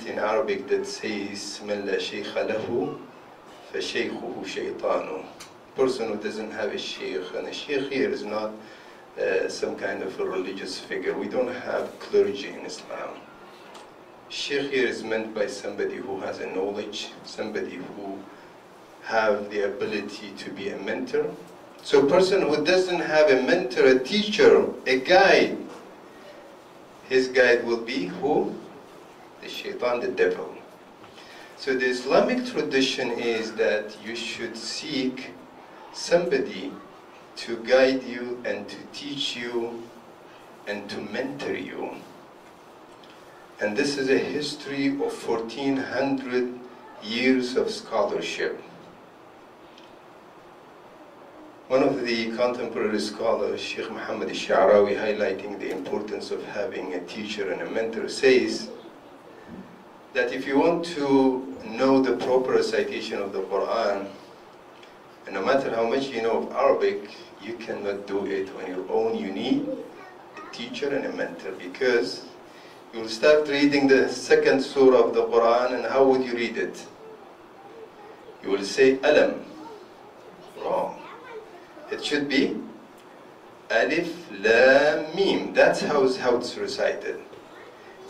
in Arabic that says من لا شيخ له فشيخه شيطانه. Person who doesn't have a sheikh, and a sheikh here is not some kind of a religious figure. We don't have clergy in Islam. Sheikh here is meant by somebody who has a knowledge, somebody who have the ability to be a mentor. So a person who doesn't have a mentor, a teacher, a guide, his guide will be who? The shaitan, the devil. So the Islamic tradition is that you should seek somebody to guide you and to teach you and to mentor you. And this is a history of 1400 years of scholarship. One of the contemporary scholars, Sheikh Muhammad al-Sha'rawi, highlighting the importance of having a teacher and a mentor, says that if you want to know the proper recitation of the Quran, and no matter how much you know of Arabic, you cannot do it on your own. You need a teacher and a mentor, because you will start reading the second surah of the Quran, and how would you read it? You will say Alam. Wrong. It should be Alif Lam Mim. That's how it's recited.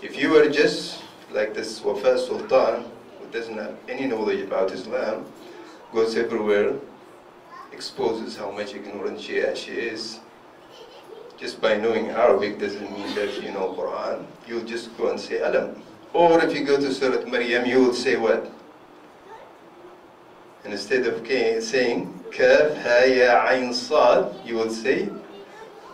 If you were just like this Wafa Sultan, who doesn't have any knowledge about Islam, goes everywhere, exposes how much ignorant she is. Just by knowing Arabic doesn't mean that you know Quran. You'll just go and say Alam. Or if you go to Surah Maryam, you will say what? And instead of saying Kaf, Ha, Ya, Ayn, Sad, you will say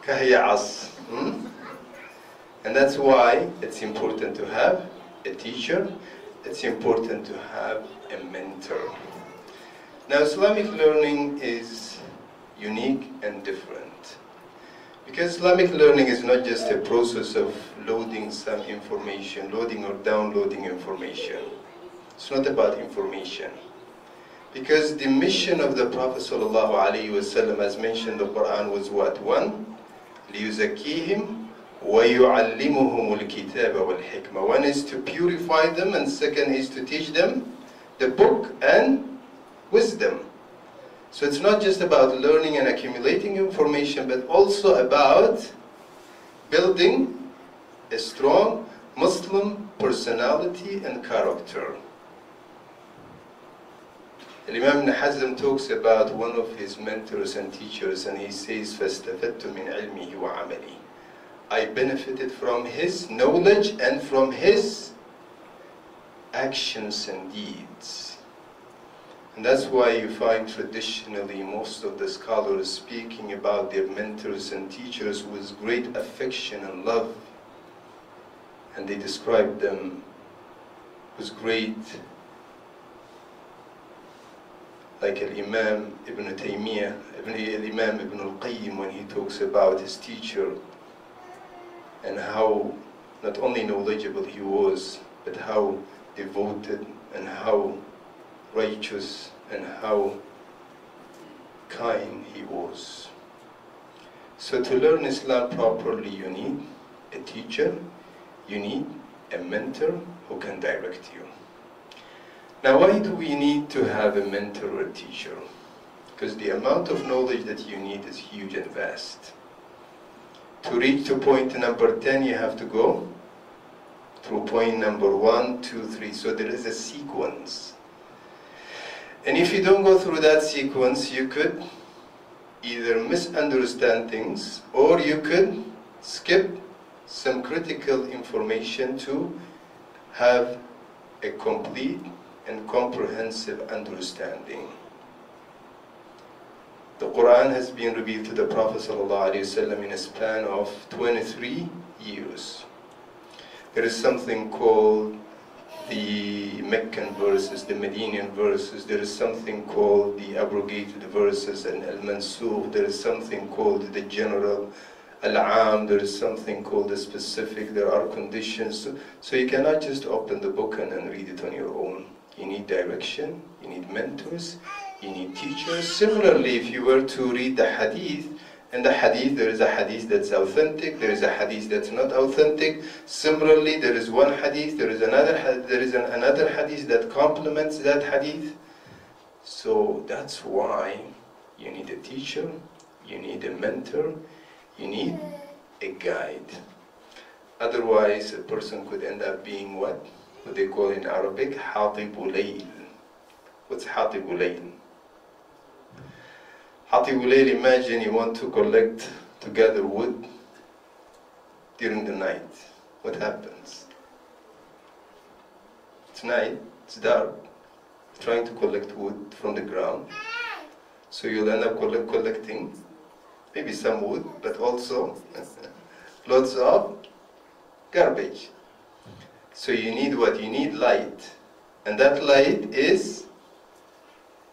Kahya, As. And that's why it's important to have a teacher. It's important to have a mentor. Now, Islamic learning is unique and different. Because Islamic learning is not just a process of loading some information, loading or downloading information. It's not about information. Because the mission of the Prophet ﷺ, as mentioned in the Quran, was what? One, لِيُزَكِّيهِمْ وَيُعَلِّمُهُمُ الْكِتَابَ وَالْحِكْمَةِ. One is to purify them, and second is to teach them the book and wisdom. So it's not just about learning and accumulating information, but also about building a strong Muslim personality and character. Imam Ibn Hazm talks about one of his mentors and teachers, and he says, فَاسْتَفَدْتُ مِنْ عِلْمِهِ وَعَمَلِهِ. I benefited from his knowledge and from his actions and deeds. And that's why you find traditionally most of the scholars speaking about their mentors and teachers with great affection and love. And they describe them with great, like Al-Imam Ibn Taymiyyah, Al-Imam Ibn Al-Qayyim, when he talks about his teacher and how not only knowledgeable he was, but how devoted and how righteous and how kind he was. So to learn Islam properly, you need a teacher, you need a mentor who can direct you. Now, why do we need to have a mentor or a teacher? Because the amount of knowledge that you need is huge and vast. To reach to point number 10, you have to go through point number 1, 2, 3. So there is a sequence. And if you don't go through that sequence, you could either misunderstand things, or you could skip some critical information to have a complete and comprehensive understanding. The Quran has been revealed to the Prophet ﷺ in a span of 23 years. There is something called the Meccan verses, the Medinian verses. There is something called the abrogated verses and Al-Mansukh. There is something called the general Al-Am. There is something called the specific. There are conditions. So you cannot just open the book and read it on your own. You need direction, you need mentors, you need teachers. Similarly, if you were to read the hadith In the hadith, there is a hadith that's authentic, there is a hadith that's not authentic. Similarly, there is one hadith, there is another hadith that complements that hadith. So that's why you need a teacher, you need a mentor, you need a guide. Otherwise, a person could end up being what they call in Arabic, Hatibul Layl. What's Hatibul Layl? Hatibul Layl, imagine you want to collect together wood during the night. What happens? It's night, it's dark, trying to collect wood from the ground. So you'll end up collecting maybe some wood, but also lots of garbage. So you need what? You need light. And that light is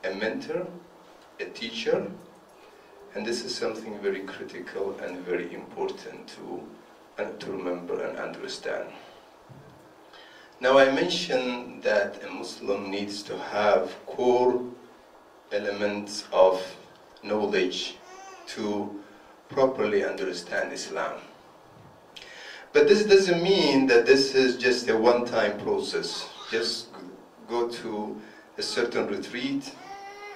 a mentor, a teacher, and this is something very critical and very important to remember and understand. Now I mentioned that a Muslim needs to have core elements of knowledge to properly understand Islam. But this doesn't mean that this is just a one-time process. Just go to a certain retreat,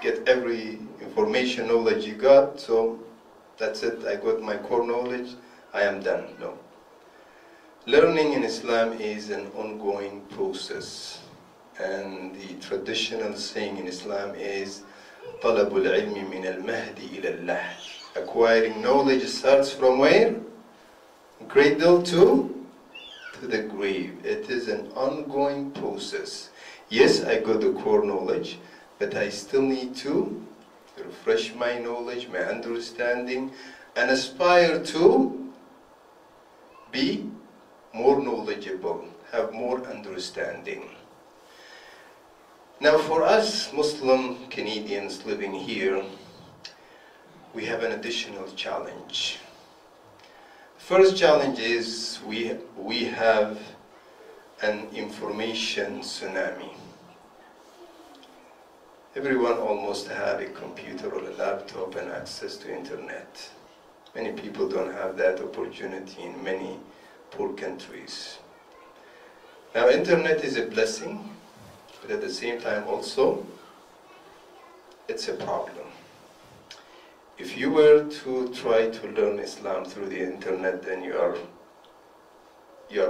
get every information, knowledge you got, so that's it, I got my core knowledge, I am done. No. Learning in Islam is an ongoing process. And the traditional saying in Islam is طَلَبُ الْعِلْمِ مِنَ الْمَهْدِ إِلَى اللَّحْدِ. Acquiring knowledge starts from where? Cradle to the grave. It is an ongoing process. Yes, I got the core knowledge, but I still need to refresh my knowledge, my understanding, and aspire to be more knowledgeable, have more understanding. Now for us Muslim Canadians living here, we have an additional challenge. First challenge is we have an information tsunami. Everyone almost have a computer or a laptop and access to internet. Many people don't have that opportunity in many poor countries. Now internet is a blessing, but at the same time also it's a problem. If you were to try to learn Islam through the internet, then you are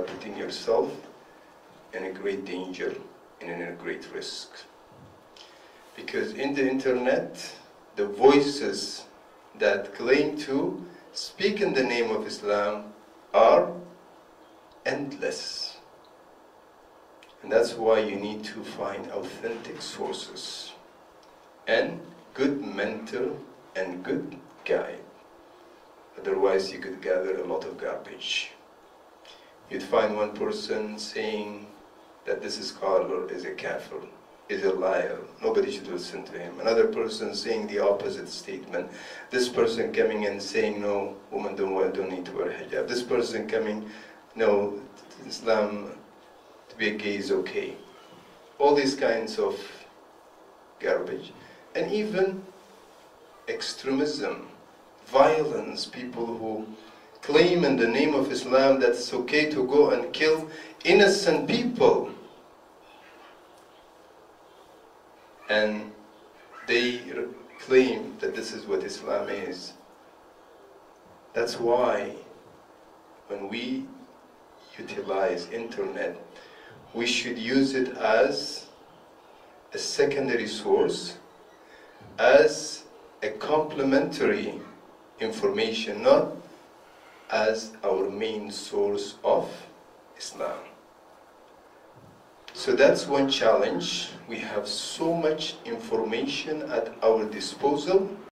putting yourself in a great danger and in a great risk. Because in the internet, the voices that claim to speak in the name of Islam are endless. And that's why you need to find authentic sources and good mentor and good guide. Otherwise you could gather a lot of garbage. You'd find one person saying that this scholar is a kafir, is a liar, nobody should listen to him. Another person saying the opposite statement. This person coming and saying, no, women don't need to wear hijab. This person coming, no, Islam, to be a gay is okay. All these kinds of garbage. And even extremism, violence, people who claim in the name of Islam that it's okay to go and kill innocent people. And they claim that this is what Islam is. That's why when we utilize internet, we should use it as a secondary source, as a complementary information, not as our main source of Islam. So that's one challenge. We have so much information at our disposal,